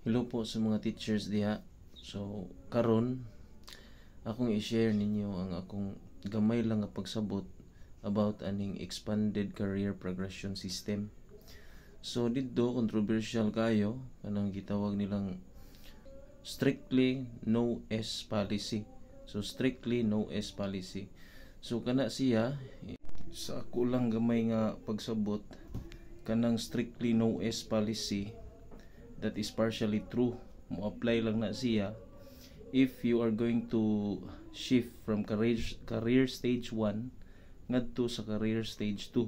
Hello po sa mga teachers diha. So karon akong i-share ninyo ang akong gamay lang nga pagsabot about aning expanded career progression system. So dito controversial kayo kanang gitawag nilang strictly no S policy. So strictly no S policy. So kana siya sa ako lang gamay nga pagsabot kanang strictly no S policy, that is partially true. Mo apply lang na siya if you are going to shift from career stage 1 ngadto sa career stage 2.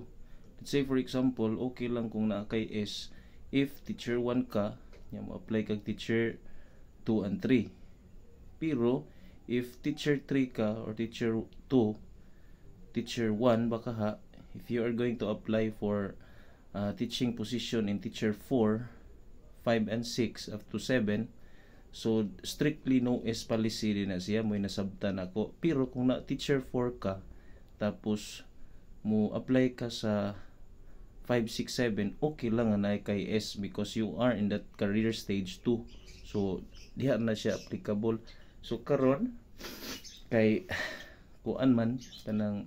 Let's say for example, okay lang kung naa kay S if teacher 1 ka, nya mo apply kag teacher 2 and 3. Pero if teacher 3 ka or teacher 2, teacher 1 baka ha, if you are going to apply for teaching position in teacher 4, 5 and 6 up to 7, so strictly no S policy din na siya, mo nasabtan ako. Pero kung na teacher 4 ka tapos mo apply ka sa 5, 6, 7, okay lang na kay S because you are in that career stage 2. So diha na siya applicable. So karon kay kuan man kanang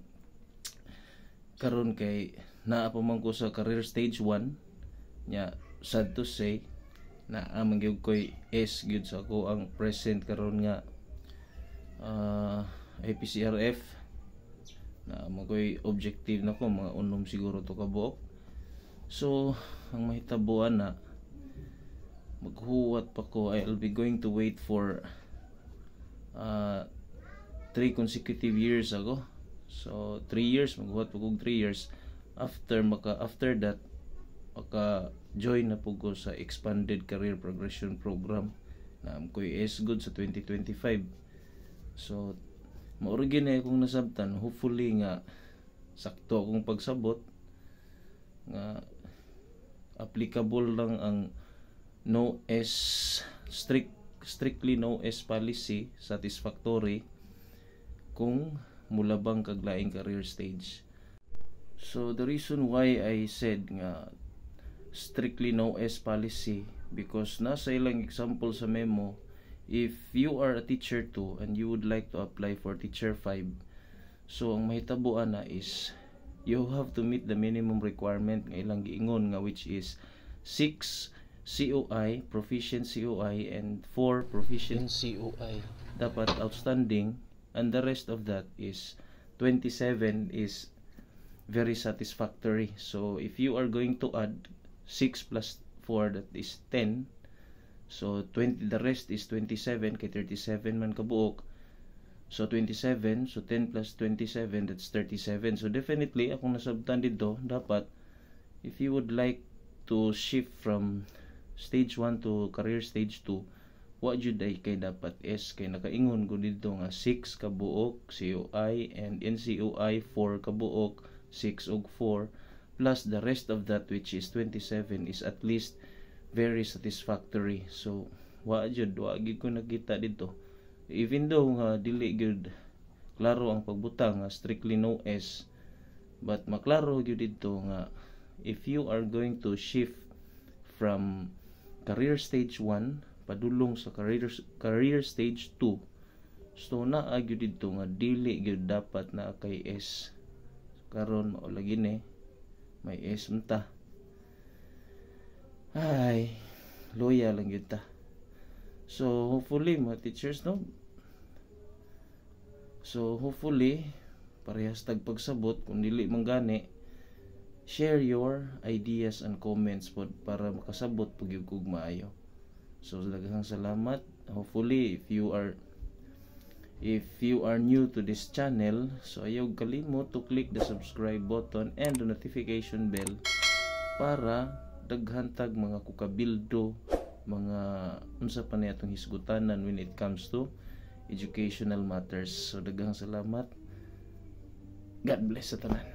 karon kay naa pa man ko sa career stage 1 nya, sad to say na amang gyud koy S gyud sa ako ang present karon nga IPCRF na mo koy objective na ko mga unom siguro to ka buok. So ang mahitabuan na maghuwat pa ko, I'll be going to wait for 3 consecutive years ago. So 3 years maghuwat pa kog 3 years after that maka join na po ko sa expanded career progression program na ko'y S good sa 2025. So maorigin na akong nasabtan, hopefully nga sakto akong pagsabot nga applicable lang ang no S strictly no S policy satisfactory kung mulabang kag laing career stage. So the reason why I said nga strictly no S policy, because nasa ilang example sa memo, if you are a teacher 2 and you would like to apply for teacher 5, so ang mahitabuan na is you have to meet the minimum requirement nga ilang giingon nga, which is 6 COI, proficient COI, and 4 proficient COI dapat outstanding, and the rest of that is 27 is very satisfactory. So if you are going to add 6 plus 4, that is 10, so 20, the rest is 27 kay 37 man kabuok, so 27, so 10 plus 27, that's 37. So definitely akong nasabtan dito, dapat if you would like to shift from stage 1 to career stage 2, what jud ay kay dapat S, kay nakaingon ko dito nga 6 kabuok COI and NCOI 4 kabuok, 6 ug 4 plus the rest of that, which is 27, is at least very satisfactory. So wa jud ko nakita dito, even though nga dili gyud klaro ang pagbutang nga strictly no S, but maklaro gyud dito nga if you are going to shift from career stage 1 padulong sa career stage 2, so naa gyud dito nga dili gyud dapat na kay S. Karon mao lagi ni may S mta, ay loya lang yun ta. So hopefully mga teachers, no, so hopefully parehas tag pagsabot. Kung dili man gani, share your ideas and comments pod para makasabot pag kog maayo. So daghang salamat. Hopefully if you are new to this channel, so ayaw kalimot to click the subscribe button and the notification bell para daghantag mga kukabildo, mga unsa pa ni atong hisgutanan when it comes to educational matters. So daghang salamat. God bless sa tanan.